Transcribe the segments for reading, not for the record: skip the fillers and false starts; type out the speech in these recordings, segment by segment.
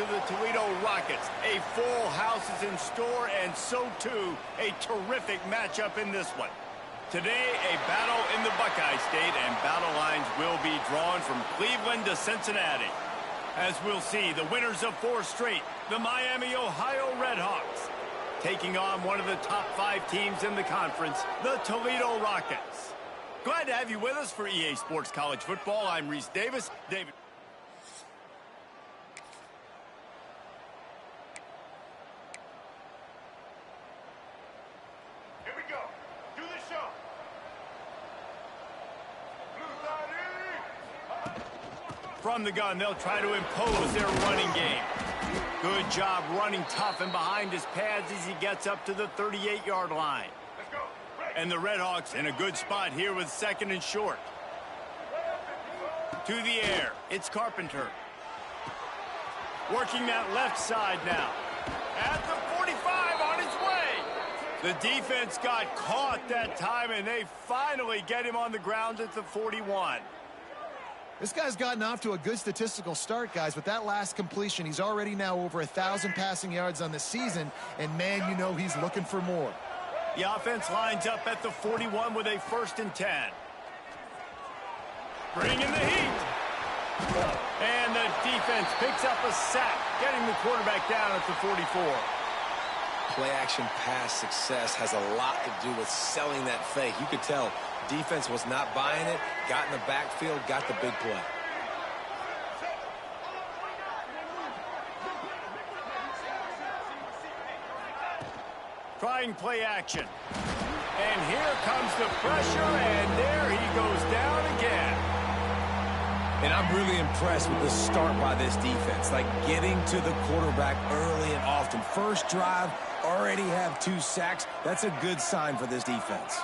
to the Toledo Rockets. A full house is in store, and so too a terrific matchup in this one. Today, a battle in the Buckeye State, and battle lines will be drawn from Cleveland to Cincinnati. As we'll see, the winners of 4 straight, the Miami, Ohio Redhawks, taking on one of the top 5 teams in the conference, the Toledo Rockets. Glad to have you with us for EA Sports College Football. I'm Reese Davis. David. Here we go. Do the show. From the gun, they'll try to impose their running game. Good job running tough and behind his pads as he gets up to the 38-yard line. And the Redhawks in a good spot here with 2nd and short. To the air, it's Carpenter. Working that left side now. At the 45, on his way. The defense got caught that time, and they finally get him on the ground at the 41. This guy's gotten off to a good statistical start, guys. With that last completion, he's already now over 1,000 passing yards on the season, and man, you know he's looking for more. The offense lines up at the 41 with a 1st and 10. Bring in the heat. And the defense picks up a sack, getting the quarterback down at the 44. Play-action pass success has a lot to do with selling that fake. You could tell defense was not buying it, got in the backfield, got the big play. Trying play action. And here comes the pressure, and there he goes down again. And I'm really impressed with the start by this defense, like getting to the quarterback early and often. First drive, already have 2 sacks. That's a good sign for this defense.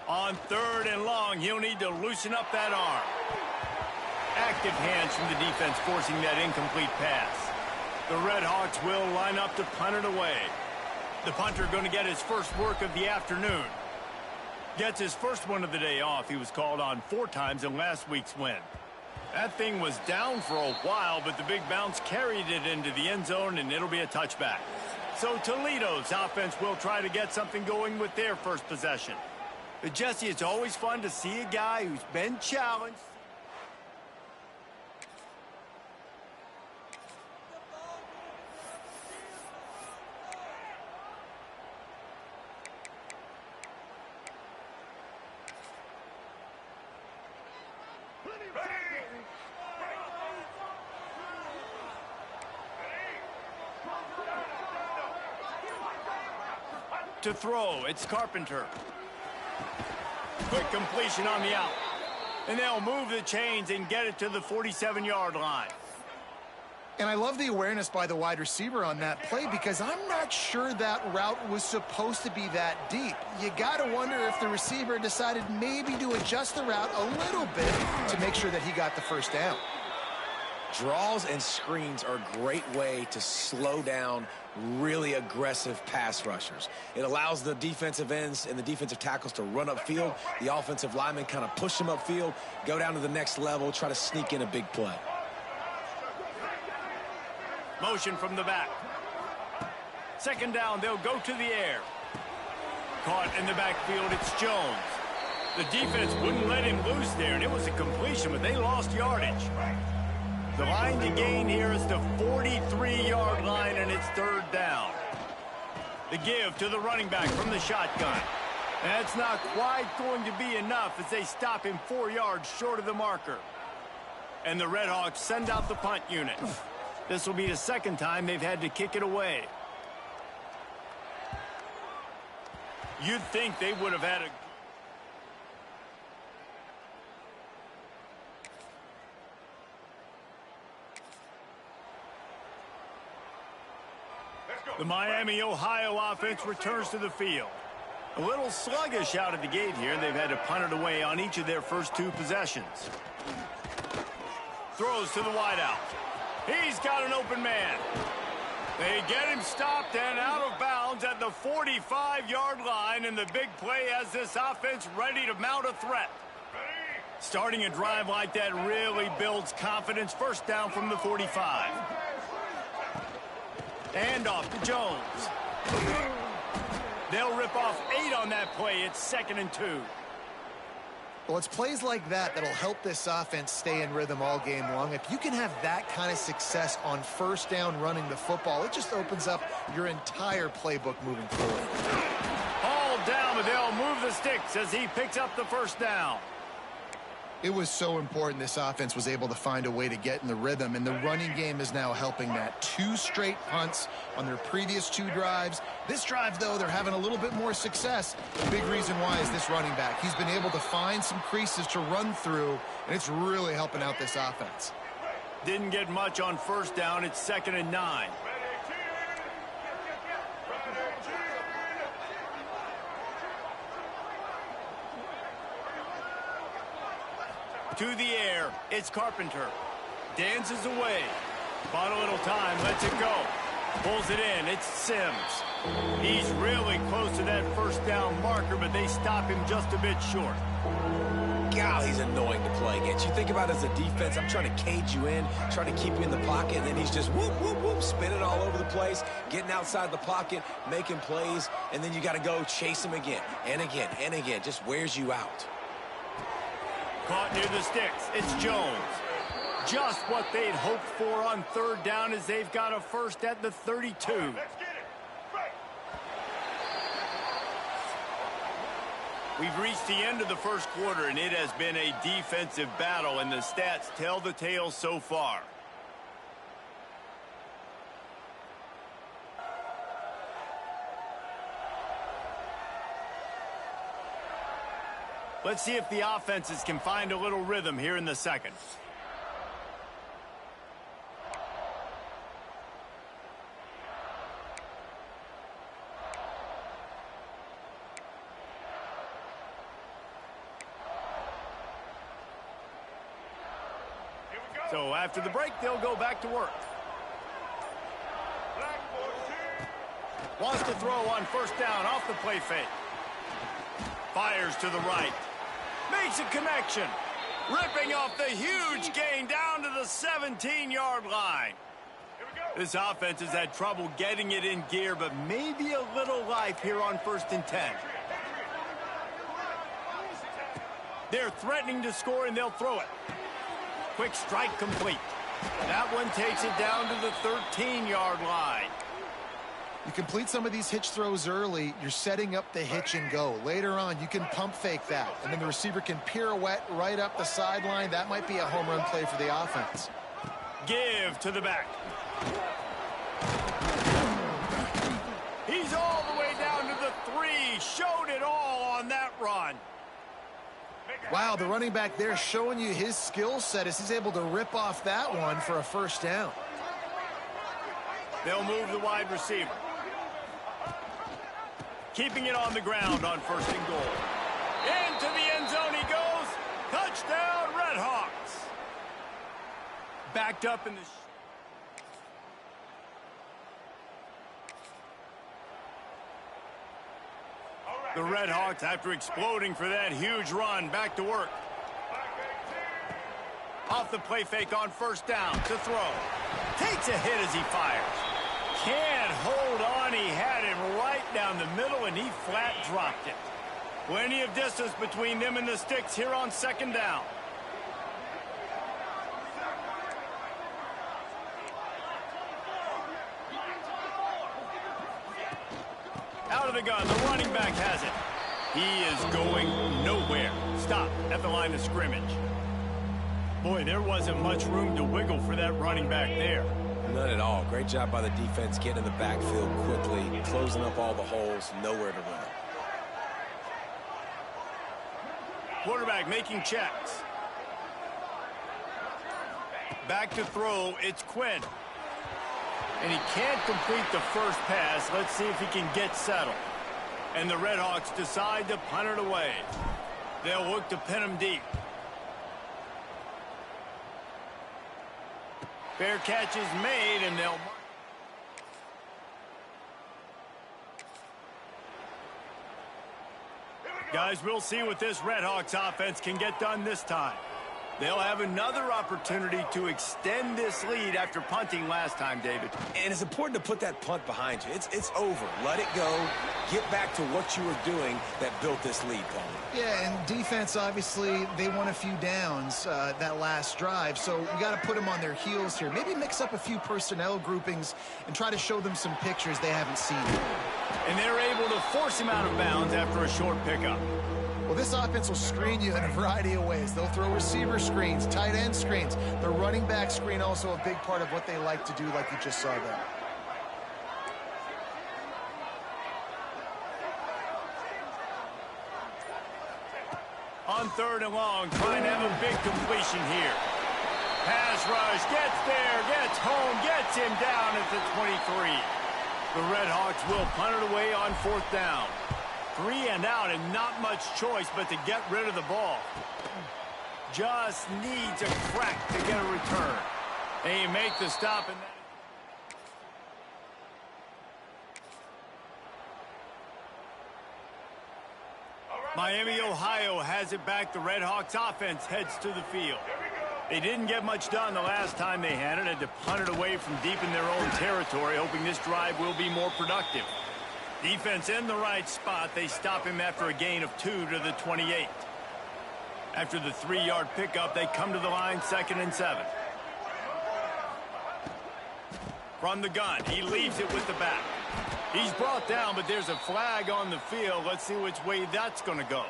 On 3rd and long, he'll need to loosen up that arm. Active hands from the defense forcing that incomplete pass. The Redhawks will line up to punt it away. The punter going to get his first work of the afternoon. Gets his first one of the day off. He was called on 4 times in last week's win. That thing was down for a while, but the big bounce carried it into the end zone, and it'll be a touchback. So Toledo's offense will try to get something going with their first possession. But Jesse, it's always fun to see a guy who's been challenged. To throw, it's Carpenter. Quick completion on the out. And they'll move the chains and get it to the 47-yard line. And I love the awareness by the wide receiver on that play, because I'm not sure that route was supposed to be that deep. You got to wonder if the receiver decided maybe to adjust the route a little bit to make sure that he got the first down. Draws and screens are a great way to slow down really aggressive pass rushers. It allows the defensive ends and the defensive tackles to run upfield. The offensive linemen kind of push them upfield, go down to the next level, try to sneak in a big play. Motion from the back. 2nd down, they'll go to the air. Caught in the backfield, it's Jones. The defense wouldn't let him loose there, and it was a completion, but they lost yardage. The line to gain here is the 43-yard line, and it's 3rd down. The give to the running back from the shotgun. That's not quite going to be enough as they stop him 4 yards short of the marker. And the Redhawks send out the punt unit. This will be the 2nd time they've had to kick it away. You'd think they would have had a... The Miami, Ohio offense returns to the field. A little sluggish out of the gate here. They've had to punt it away on each of their first 2 possessions. Throws to the wideout. He's got an open man. They get him stopped and out of bounds at the 45-yard line, and the big play has this offense ready to mount a threat. Starting a drive like that really builds confidence. First down from the 45. And off to Jones. They'll rip off 8 on that play. It's 2nd and 2. Well, it's plays like that that'll help this offense stay in rhythm all game long. If you can have that kind of success on first down running the football, it just opens up your entire playbook moving forward. All down, but they'll move the sticks as he picks up the first down. It was so important this offense was able to find a way to get in the rhythm, and the running game is now helping that. 2 straight punts on their previous 2 drives. This drive, though, they're having a little bit more success. The big reason why is this running back. He's been able to find some creases to run through, and it's really helping out this offense. Didn't get much on first down. It's 2nd and 9. To the air, it's Carpenter. Dances away. Bought a little time, lets it go. Pulls it in, it's Sims. He's really close to that first down marker, but they stop him just a bit short. God, he's annoying to play against. You think about it as a defense, I'm trying to cage you in, trying to keep you in the pocket, and then he's just whoop, whoop, whoop, spinning all over the place, getting outside the pocket, making plays, and then you got to go chase him again, and again, and again. Just wears you out. Caught near the sticks. It's Jones. Just what they'd hoped for on third down as they've got a first at the 32. Let's get it. Right. We've reached the end of the first quarter, and it has been a defensive battle, and the stats tell the tale so far. Let's see if the offenses can find a little rhythm here in the second. So after the break, they'll go back to work. Wants to throw on first down off the play fake. Fires to the right. Makes a connection. Ripping off the huge gain down to the 17-yard line. This offense has had trouble getting it in gear, but maybe a little life here on 1st and 10. They're threatening to score, and they'll throw it. Quick strike complete. That one takes it down to the 13-yard line. You complete some of these hitch throws early, you're setting up the hitch and go. Later on, you can pump fake that, and then the receiver can pirouette right up the sideline. That might be a home run play for the offense. Give to the back. He's all the way down to the 3. Showed it all on that run. Wow, the running back there showing you his skill set as he's able to rip off that one for a first down. They'll move the wide receiver. Keeping it on the ground on 1st and goal. Into the end zone he goes. Touchdown, Redhawks. Backed up in the... The Redhawks, after exploding for that huge run, back to work. Off the play fake on first down to throw. Takes a hit as he fires. Can't hold on. He had it right down the middle, and he flat dropped it. Plenty of distance between them and the sticks here on 2nd down. Out of the gun, the running back has it. He is going nowhere. Stop at the line of scrimmage. Boy, there wasn't much room to wiggle for that running back there. None at all. Great job by the defense getting in the backfield quickly, closing up all the holes, nowhere to run. Quarterback making checks. Back to throw, it's Quinn. And he can't complete the first pass. Let's see if he can get settled. And the Redhawks decide to punt it away. They'll look to pin him deep. Fair catch is made, and they'll... Guys, we'll see what this Redhawks offense can get done this time. They'll have another opportunity to extend this lead after punting last time, David. And it's important to put that punt behind you. It's over. Let it go. Get back to what you were doing that built this lead, Paul. Yeah, and defense, obviously, they won a few downs that last drive, so we got to put them on their heels here. Maybe mix up a few personnel groupings and try to show them some pictures they haven't seen. And they're able to force him out of bounds after a short pickup. Well, this offense will screen you in a variety of ways. They'll throw receiver screens, tight end screens. The running back screen also a big part of what they like to do, like you just saw there. On 3rd and long, trying to have a big completion here. Pass rush, gets there, gets home, gets him down at the 23. The Redhawks will punt it away on 4th down. 3 and out and not much choice but to get rid of the ball. Just needs a crack to get a return. They make the stop and that. Miami, Ohio has it back. The Redhawks offense heads to the field. They didn't get much done the last time they had it. Had to punt it away from deep in their own territory, hoping this drive will be more productive. Defense in the right spot. They stop him after a gain of 2 to the 28. After the 3-yard pickup, they come to the line 2nd and 7. From the gun, he leaves it with the back. He's brought down, but there's a flag on the field. Let's see which way that's going to go.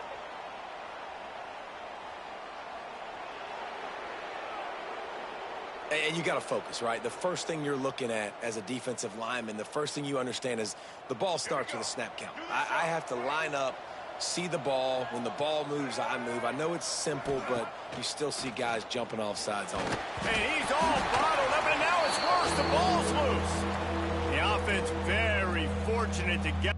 And you got to focus, right? The first thing you're looking at as a defensive lineman, the first thing you understand is the ball starts with a snap count. I have to line up, see the ball. When the ball moves, I move. I know it's simple, but you still see guys jumping off sides on it. And he's all bottled up, and now it's worse. The ball's loose. The offense very fortunate to get.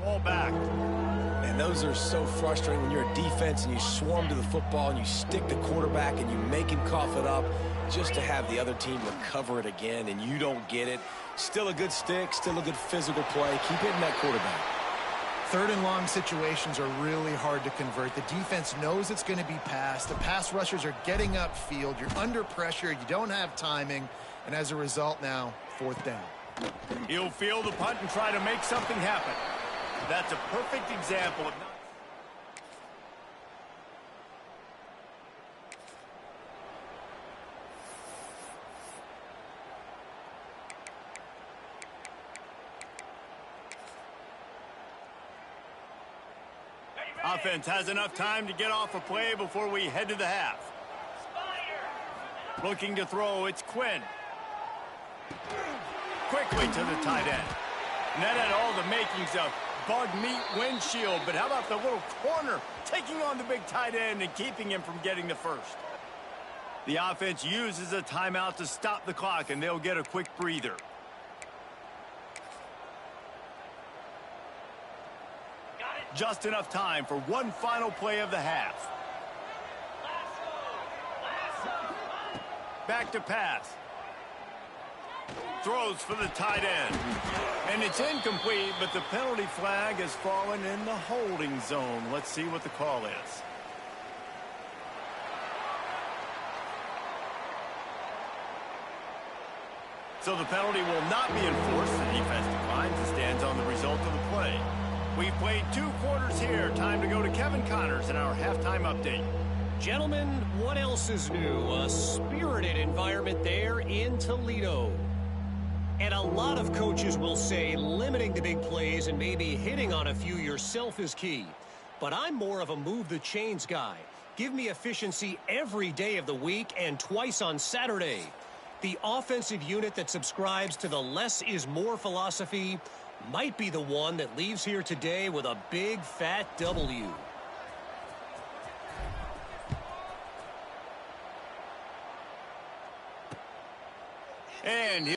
Ball back. And those are so frustrating when you're a defense and you swarm to the football and you stick the quarterback and you make him cough it up just to have the other team recover it again and you don't get it. Still a good stick, still a good physical play. Keep hitting that quarterback. 3rd and long situations are really hard to convert. The defense knows it's going to be passed. The pass rushers are getting upfield. You're under pressure. You don't have timing. And as a result now, 4th down. He'll field the punt and try to make something happen. That's a perfect example of not. Offense has enough time to get off a play before we head to the half. Looking to throw, it's Quinn. Quickly to the tight end. And that had all the makings of bug meat windshield, but how about the little corner taking on the big tight end and keeping him from getting the first? The offense uses a timeout to stop the clock, and they'll get a quick breather. Just enough time for one final play of the half. Back to pass. Throws for the tight end. And it's incomplete, but the penalty flag has fallen in the holding zone. Let's see what the call is. So the penalty will not be enforced. The defense declines and stands on the result of the play. We've played 2 quarters here. Time to go to Kevin Connors in our halftime update. Gentlemen, what else is new? A spirited environment there in Toledo. And a lot of coaches will say limiting the big plays and maybe hitting on a few yourself is key. But I'm more of a move the chains guy. Give me efficiency every day of the week and twice on Saturday. The offensive unit that subscribes to the less is more philosophy might be the one that leaves here today with a big fat W. And he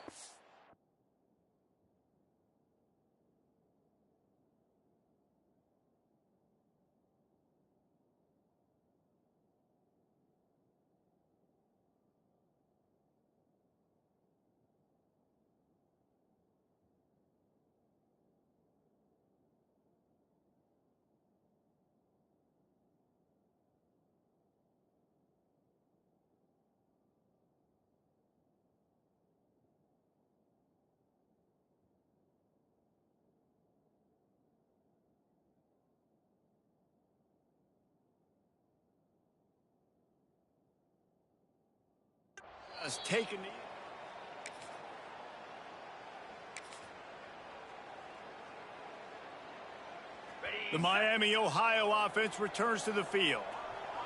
has taken the Miami, Ohio offense returns to the field.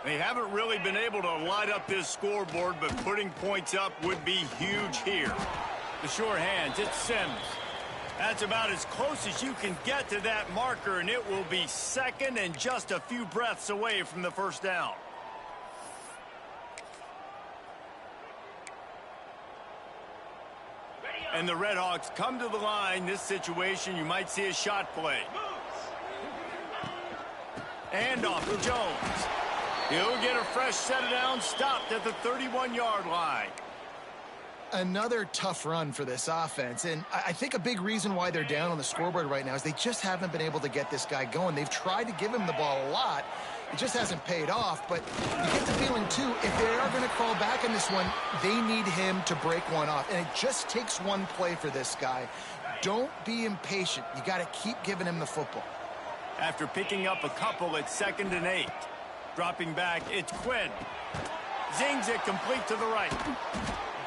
They haven't really been able to light up this scoreboard, but putting points up would be huge here. The sure hands, it's Sims. That's about as close as you can get to that marker, and it will be second and just a few breaths away from the first down. And the Redhawks come to the line. This situation, you might see a shot play. And off to Jones. He'll get a fresh set down, stopped at the 31-yard line. Another tough run for this offense, and I think a big reason why they're down on the scoreboard right now is they just haven't been able to get this guy going. They've tried to give him the ball a lot. It just hasn't paid off, but you get the feeling, too, if they are going to crawl back in this one, they need him to break one off, and it just takes one play for this guy. Don't be impatient. You got to keep giving him the football. After picking up a couple, it's 2nd and 8. Dropping back, it's Quinn. Zings it complete to the right.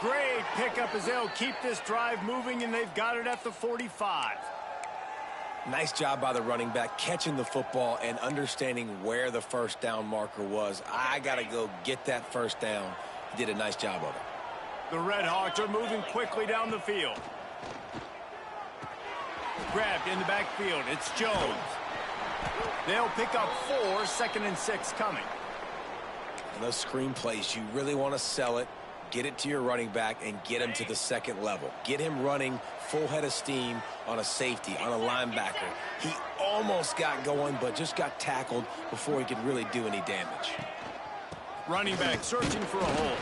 Great pickup as they'll keep this drive moving, and they've got it at the 45. Nice job by the running back catching the football and understanding where the first down marker was. I got to go get that first down. He did a nice job of it. The Redhawks are moving quickly down the field. Grabbed in the backfield. It's Jones. They'll pick up 4, 2nd and 6 coming. And those screen plays, you really want to sell it, get it to your running back, and get him to the second level. Get him running full head of steam on a safety, on a linebacker. He almost got going, but just got tackled before he could really do any damage. Running back searching for a hole.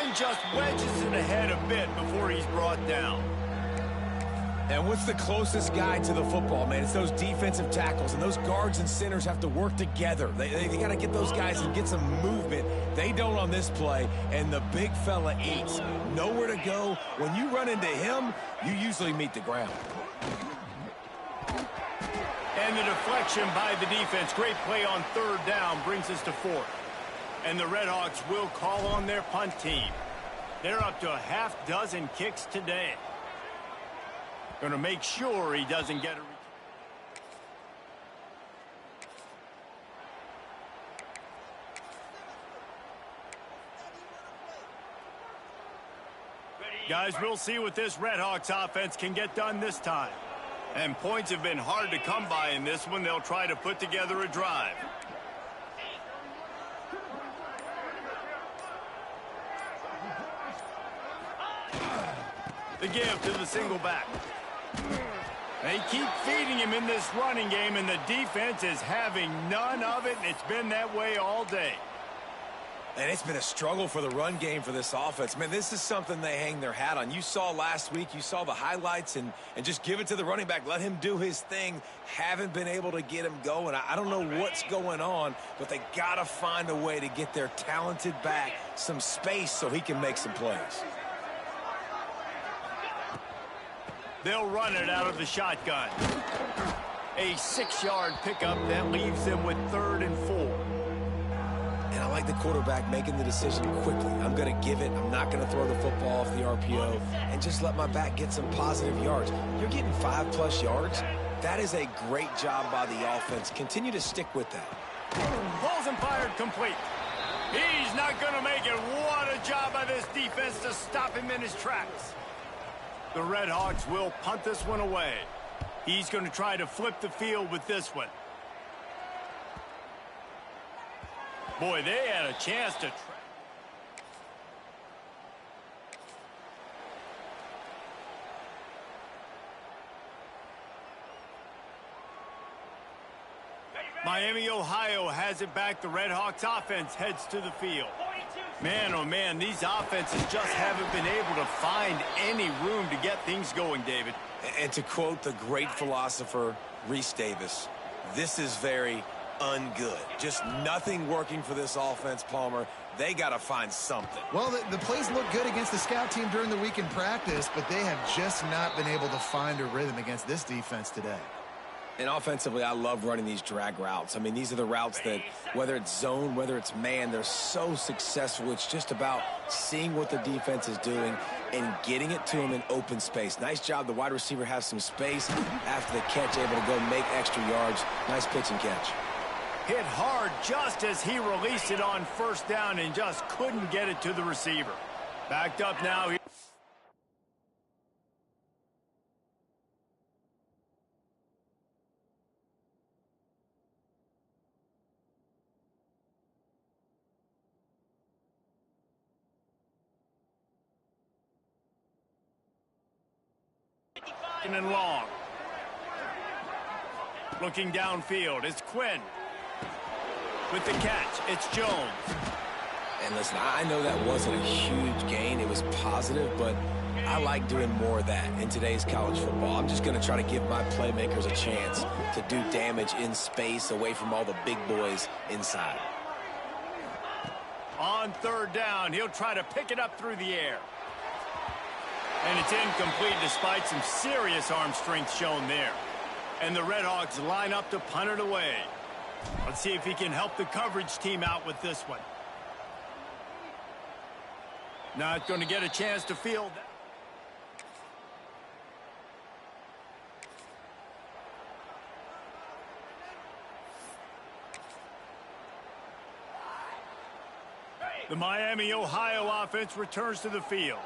And just wedges it ahead a bit before he's brought down. And what's the closest guy to the football, man? It's those defensive tackles, and those guards and centers have to work together. They got to get those guys and get some movement. They don't on this play, and the big fella eats. Nowhere to go. When you run into him, you usually meet the ground. And the deflection by the defense. Great play on 3rd down brings us to 4th. And the Redhawks will call on their punt team. They're up to a half dozen kicks today. Going to make sure he doesn't get a... Guys, we'll see what this Redhawks offense can get done this time. And points have been hard to come by in this one. They'll try to put together a drive. The give to the single back. They keep feeding him in this running game, and the defense is having none of it, and it's been that way all day. And it's been a struggle for the run game for this offense. Man, this is something they hang their hat on. You saw last week, you saw the highlights, and just give it to the running back. Let him do his thing. Haven't been able to get him going. I don't know what's going on, but they got to find a way to get their talented back some space so he can make some plays. They'll run it out of the shotgun. A 6-yard pickup that leaves them with 3rd and 4. And I like the quarterback making the decision quickly. I'm going to give it. I'm not going to throw the football off the RPO and just let my back get some positive yards. You're getting 5+ yards. That is a great job by the offense. Continue to stick with that. Balls and fired complete. He's not going to make it. What a job by this defense to stop him in his tracks. The Redhawks will punt this one away. He's going to try to flip the field with this one. Boy, they had a chance to... Miami, Ohio has it back. The Red Hawks offense heads to the field. Man, oh man, these offenses just haven't been able to find any room to get things going, David. And to quote the great philosopher, Reese Davis, this is very ungood. Just nothing working for this offense, Palmer. They got to find something. Well, the plays look good against the scout team during the week in practice, but they have just not been able to find a rhythm against this defense today. And offensively, I love running these drag routes. I mean, these are the routes that, whether it's zone, whether it's man, they're so successful. It's just about seeing what the defense is doing and getting it to them in open space. Nice job. The wide receiver has some space after the catch, able to go make extra yards. Nice pitch and catch. Hit hard just as he released it on first down and just couldn't get it to the receiver. Backed up now. And long. Looking downfield, it's Quinn. With the catch, it's Jones. And listen, I know that wasn't a huge gain. It was positive, but I like doing more of that in today's college football. I'm just going to try to give my playmakers a chance to do damage in space away from all the big boys inside. On third down, he'll try to pick it up through the air. And it's incomplete despite some serious arm strength shown there. And the Red Hawks line up to punt it away. Let's see if he can help the coverage team out with this one. Not going to get a chance to field that. The Miami, Ohio offense returns to the field.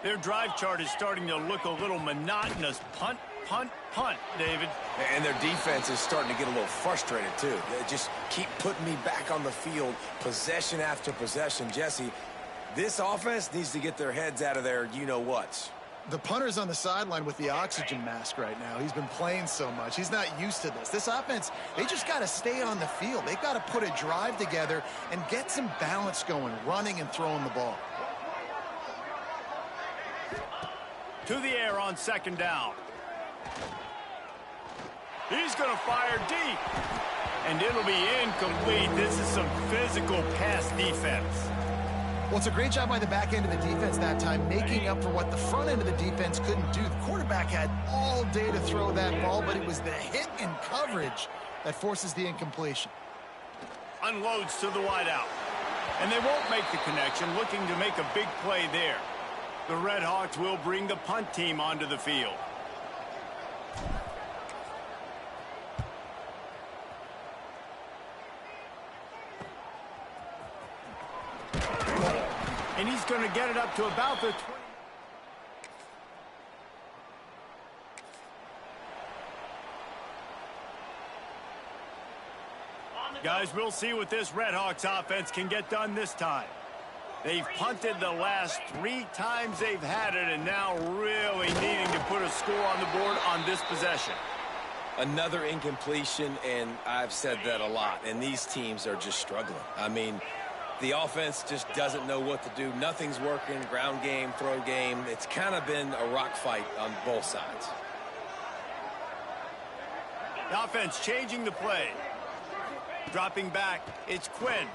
Their drive chart is starting to look a little monotonous. Punt, punt, punt, David. And their defense is starting to get a little frustrated, too. They just keep putting me back on the field, possession after possession. Jesse, this offense needs to get their heads out of their you-know-whats. The punter's on the sideline with the oxygen mask right now. He's been playing so much. He's not used to this. This offense, they just got to stay on the field. They've got to put a drive together and get some balance going, running and throwing the ball. To the air on second down. He's going to fire deep. And it'll be incomplete. This is some physical pass defense. Well, it's a great job by the back end of the defense that time, making up for what the front end of the defense couldn't do. The quarterback had all day to throw that ball, but it was the hit and coverage that forces the incompletion. Unloads to the wideout. And they won't make the connection, looking to make a big play there. The Red Hawks will bring the punt team onto the field. And he's going to get it up to about the 20. Guys, we'll see what this Red Hawks offense can get done this time. They've punted the last 3 times they've had it, and now really needing to put a score on the board on this possession. Another incompletion, and I've said that a lot, and these teams are just struggling. I mean, the offense just doesn't know what to do. Nothing's working, ground game, throw game. It's kind of been a rock fight on both sides. The offense changing the play. Dropping back, it's Quinn.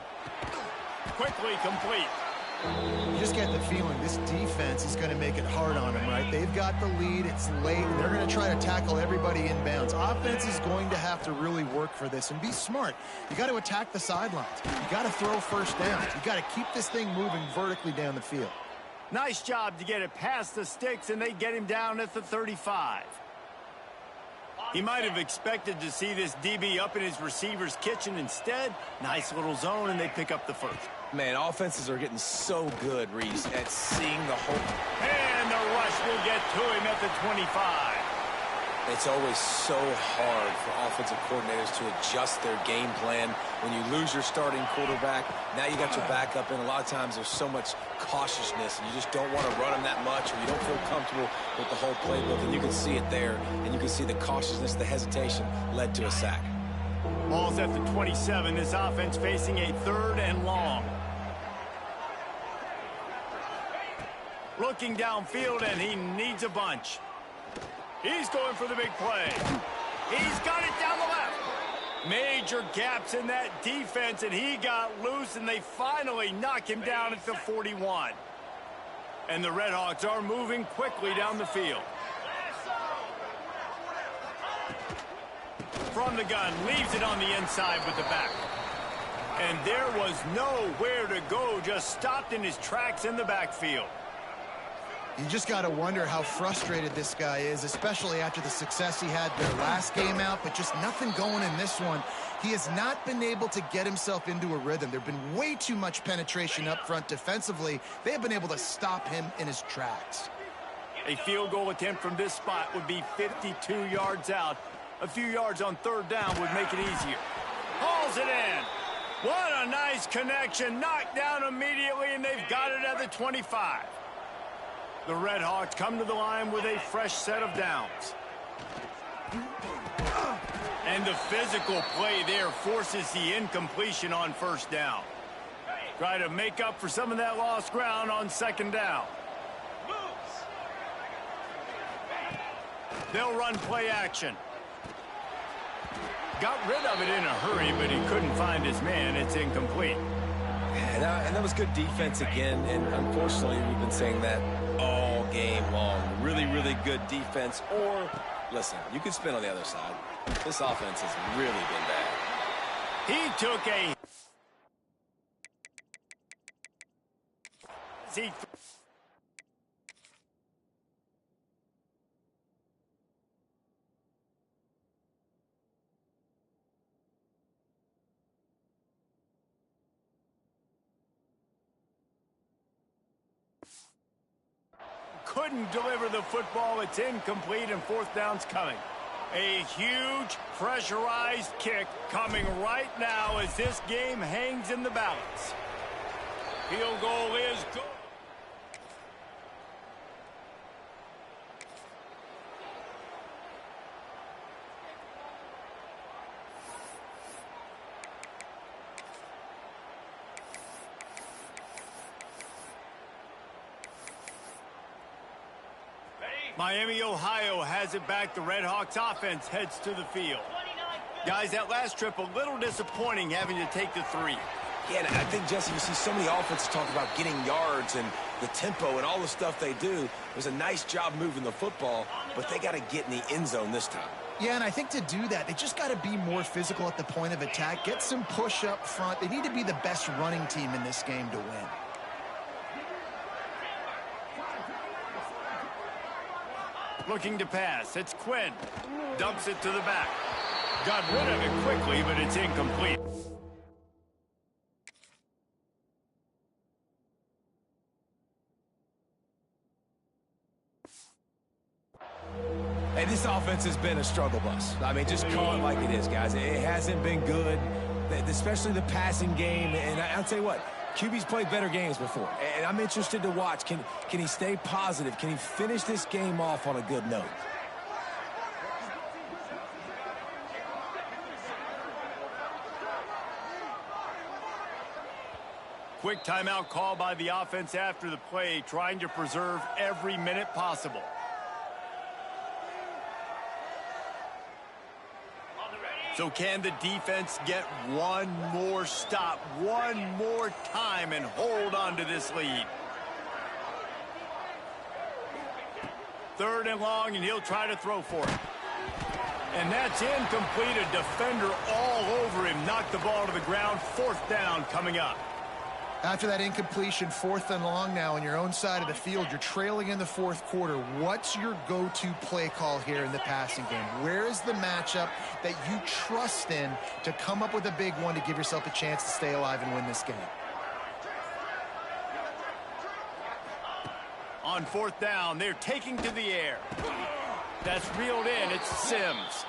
Quickly complete. You just get the feeling this defense is going to make it hard on them, right? They've got the lead. It's late. They're going to try to tackle everybody inbounds. Offense is going to have to really work for this and be smart. You got to attack the sidelines. You got to throw first downs. You got to keep this thing moving vertically down the field. Nice job to get it past the sticks, and they get him down at the 35. He might have expected to see this DB up in his receiver's kitchen. Instead, nice little zone, and they pick up the first. Man, offenses are getting so good, Reese, at seeing the whole. And the rush will get to him at the 25. It's always so hard for offensive coordinators to adjust their game plan. When you lose your starting quarterback, now you got your backup, and a lot of times there's so much cautiousness, and you just don't want to run them that much, or you don't feel comfortable with the whole playbook, and you can see it there, and you can see the cautiousness, the hesitation led to a sack. Ball's at the 27. This offense facing a 3rd and long. Looking downfield, and he needs a bunch. He's going for the big play. He's got it down the left. Major gaps in that defense, and he got loose, and they finally knock him down at the 41. And the Redhawks are moving quickly down the field. From the gun, leaves it on the inside with the back. And there was nowhere to go, just stopped in his tracks in the backfield. You just got to wonder how frustrated this guy is, especially after the success he had their last game out, but just nothing going in this one. He has not been able to get himself into a rhythm. There have been way too much penetration up front defensively. They have been able to stop him in his tracks. A field goal attempt from this spot would be 52 yards out. A few yards on 3rd down would make it easier. Hauls it in. What a nice connection. Knocked down immediately, and they've got it at the 25. The Redhawks come to the line with a fresh set of downs. And the physical play there forces the incompletion on 1st down. Try to make up for some of that lost ground on 2nd down. They'll run play action. Got rid of it in a hurry, but he couldn't find his man. It's incomplete. And that was good defense again, and unfortunately we've been saying that all game long. Really, really good defense, or, listen, you could spin on the other side. This offense has really been bad. He took a... couldn't deliver the football. It's incomplete, and 4th down's coming. A huge pressurized kick coming right now as this game hangs in the balance. Field goal is good. Miami, Ohio has it back. The Redhawks offense heads to the field. Guys, that last trip a little disappointing having to take the 3. Yeah, and I think, Jesse, you see so many offenses talk about getting yards and the tempo and all the stuff they do. It was a nice job moving the football, but they got to get in the end zone this time. Yeah, and I think to do that, they just got to be more physical at the point of attack, get some push up front. They need to be the best running team in this game to win. Looking to pass. It's Quinn. Dumps it to the back. Got rid of it quickly, but it's incomplete. Hey, this offense has been a struggle bus. I mean, just call it like it is, guys. It hasn't been good, especially the passing game. And I'll tell you what, QB's played better games before, and I'm interested to watch. Can he stay positive? Can he finish this game off on a good note? Quick timeout call by the offense after the play, trying to preserve every minute possible. So can the defense get one more stop, one more time, and hold on to this lead? 3rd and long, and he'll try to throw for it. And that's incomplete. A defender all over him. Knocked the ball to the ground. 4th down coming up. After that incompletion, 4th and long now on your own side of the field, you're trailing in the 4th quarter. What's your go-to play call here in the passing game? Where is the matchup that you trust in to come up with a big one to give yourself a chance to stay alive and win this game? On 4th down, they're taking to the air. That's reeled in. It's Sims.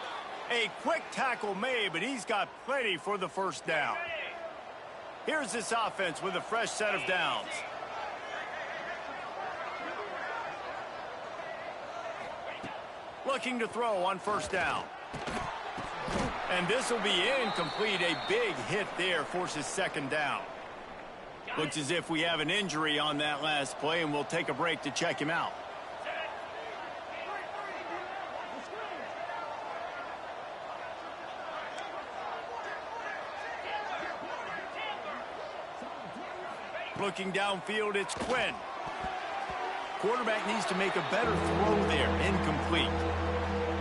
A quick tackle made, but he's got plenty for the 1st down. Here's this offense with a fresh set of downs. Looking to throw on 1st down. And this will be incomplete. A big hit there forces second down. Looks as if we have an injury on that last play, and we'll take a break to check him out. Looking downfield, it's Quinn. Quarterback needs to make a better throw there. Incomplete.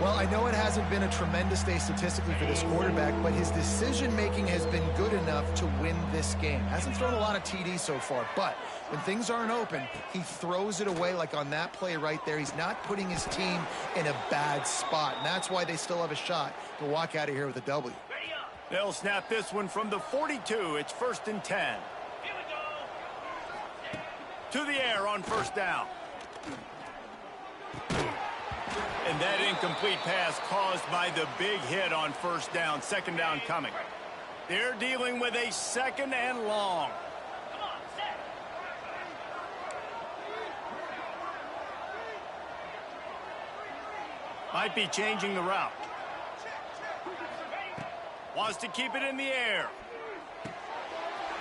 Well, I know it hasn't been a tremendous day statistically for this quarterback, but his decision-making has been good enough to win this game. Hasn't thrown a lot of TDs so far, but when things aren't open, he throws it away like on that play right there. He's not putting his team in a bad spot, and that's why they still have a shot to walk out of here with a W. They'll snap this one from the 42. It's 1st and 10. To the air on first down. And that incomplete pass caused by the big hit on first down. Second down coming. They're dealing with a second and long. Might be changing the route. Wants to keep it in the air.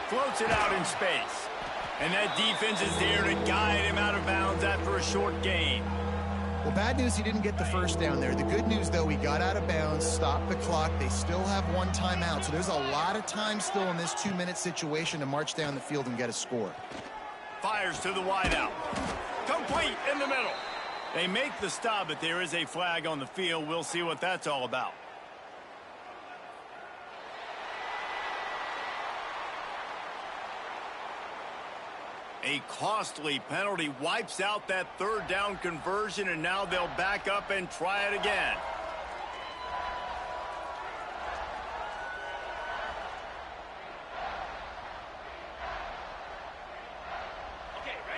Floats it out in space. And that defense is there to guide him out of bounds after a short gain. Well, bad news, he didn't get the first down there. The good news, though, he got out of bounds, stopped the clock. They still have one timeout, so there's a lot of time still in this 2-minute situation to march down the field and get a score. Fires to the wideout. Complete in the middle. They make the stop, but there is a flag on the field. We'll see what that's all about. A costly penalty wipes out that third down conversion, and now they'll back up and try it again.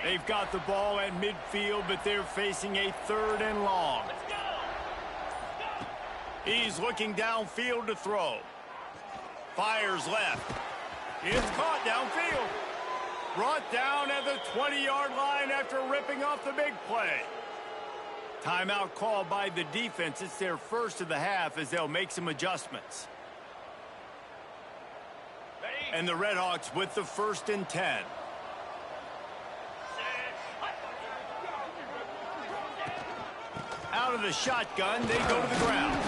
They've got the ball at midfield, but they're facing a third and long. He's looking downfield to throw. Fires left. It's caught downfield. Brought down at the 20-yard line after ripping off the big play. Timeout called by the defense. It's their first of the half as they'll make some adjustments. And the Redhawks with the 1st and 10. Out of the shotgun, they go to the ground.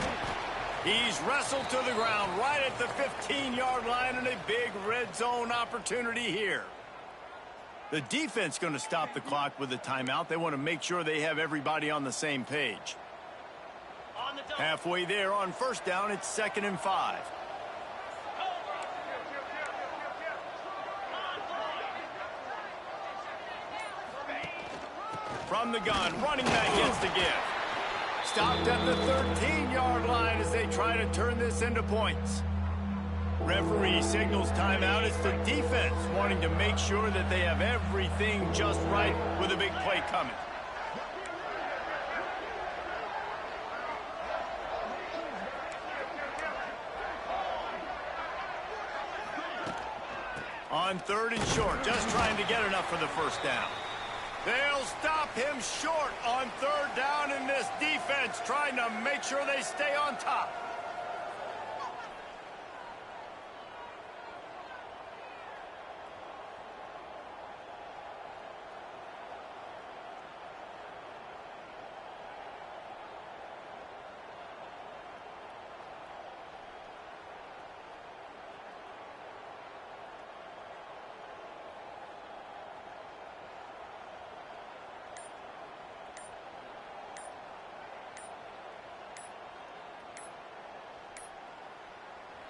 He's wrestled to the ground right at the 15-yard line, and a big red zone opportunity here. The defense going to stop the clock with a timeout. They want to make sure they have everybody on the same page. Halfway there on first down, it's 2nd and 5. From the gun, running back gets the give. Stopped at the 13-yard line as they try to turn this into points. Referee signals timeout. It's the defense wanting to make sure that they have everything just right with a big play coming. On 3rd and short, just trying to get enough for the first down. They'll stop him short on 3rd down, in this defense trying to make sure they stay on top.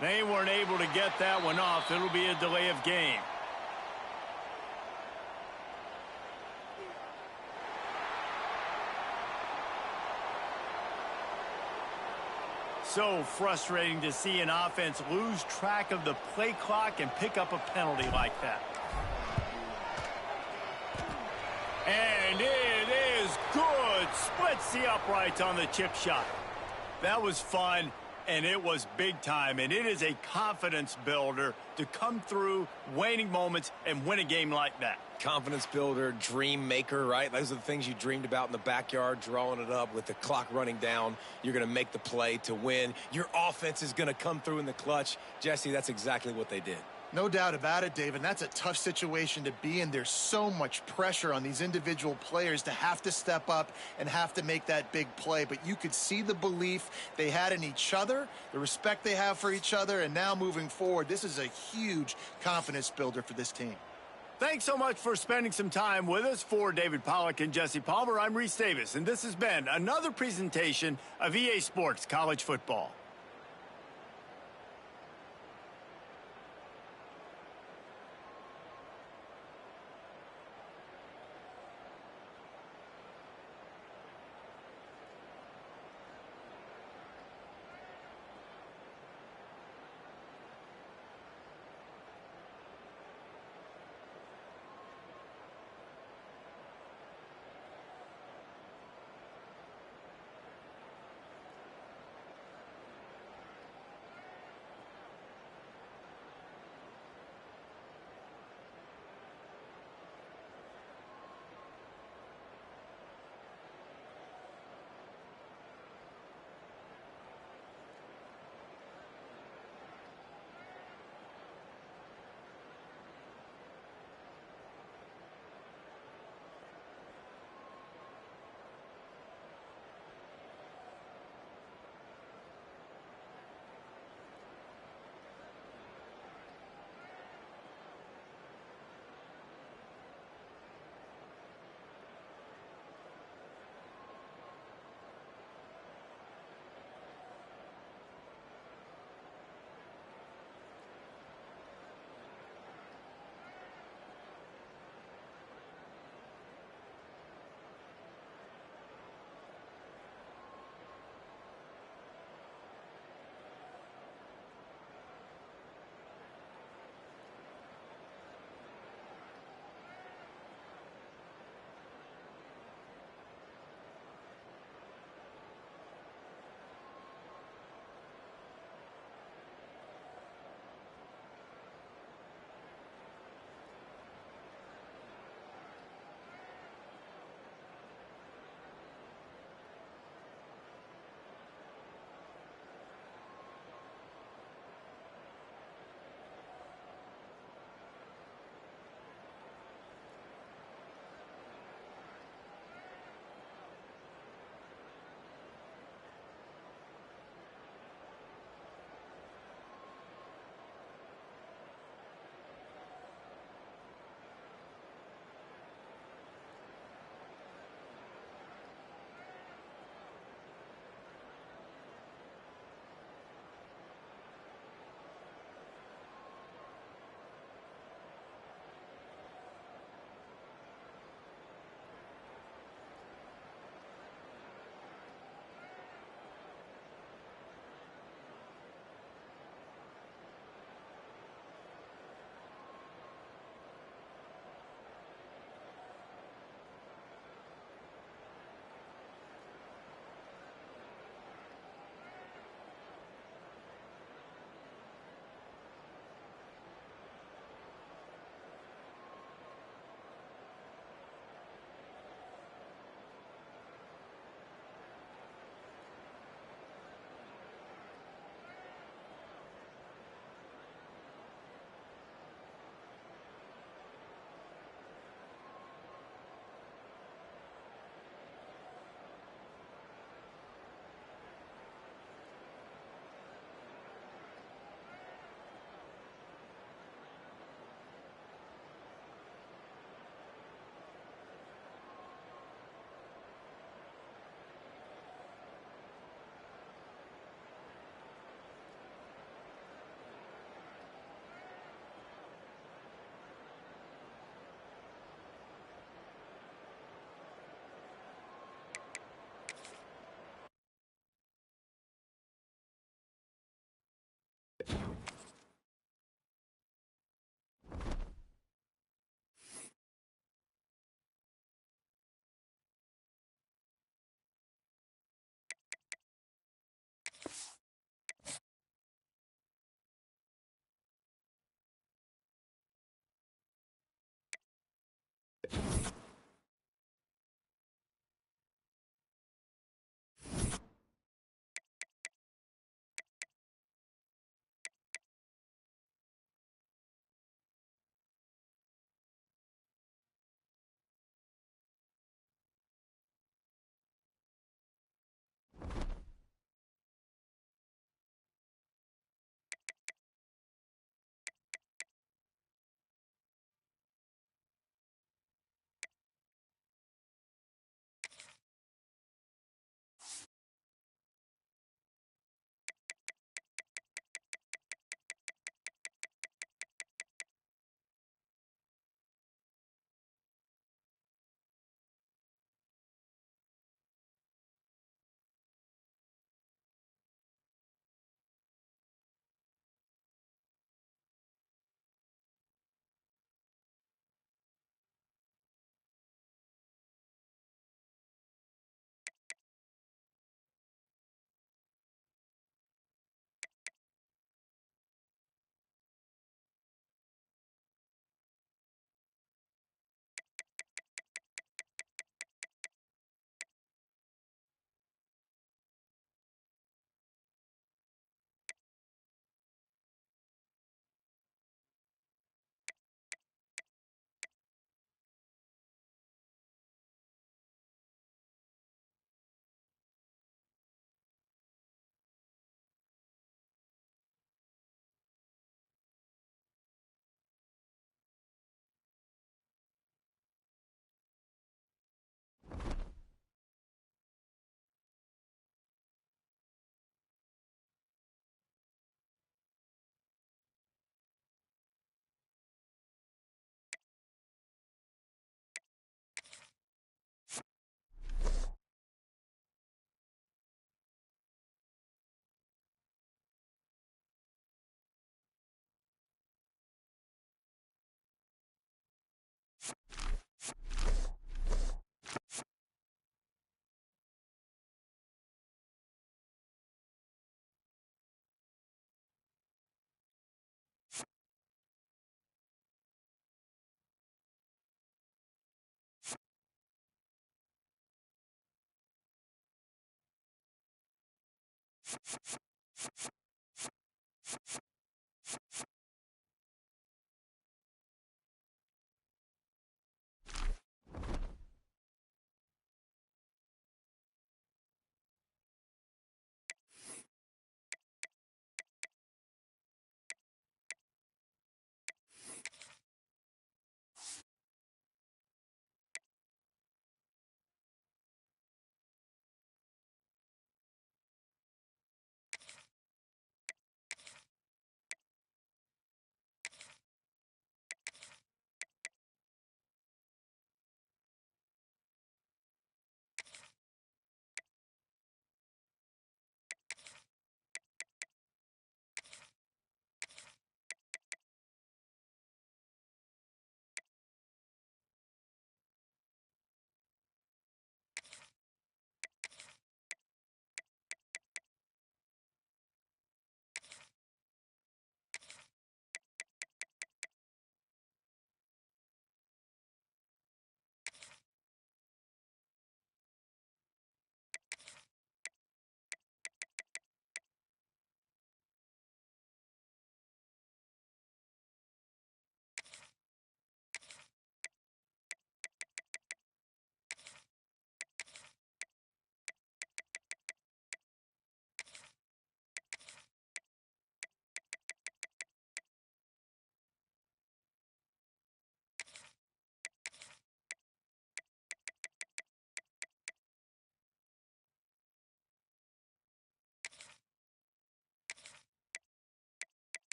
They weren't able to get that one off. It'll be a delay of game. So frustrating to see an offense lose track of the play clock and pick up a penalty like that. And it is good. Splits the uprights on the chip shot. That was fun. And it was big time, and it is a confidence builder to come through waning moments and win a game like that. Confidence builder, dream maker, right? Those are the things you dreamed about in the backyard, drawing it up with the clock running down. You're going to make the play to win. Your offense is going to come through in the clutch. Jesse, that's exactly what they did. No doubt about it, Dave, and that's a tough situation to be in. There's so much pressure on these individual players to have to step up and have to make that big play. But you could see the belief they had in each other, the respect they have for each other, and now moving forward, this is a huge confidence builder for this team. Thanks so much for spending some time with us. For David Pollack and Jesse Palmer, I'm Reese Davis, and this has been another presentation of EA Sports College Football.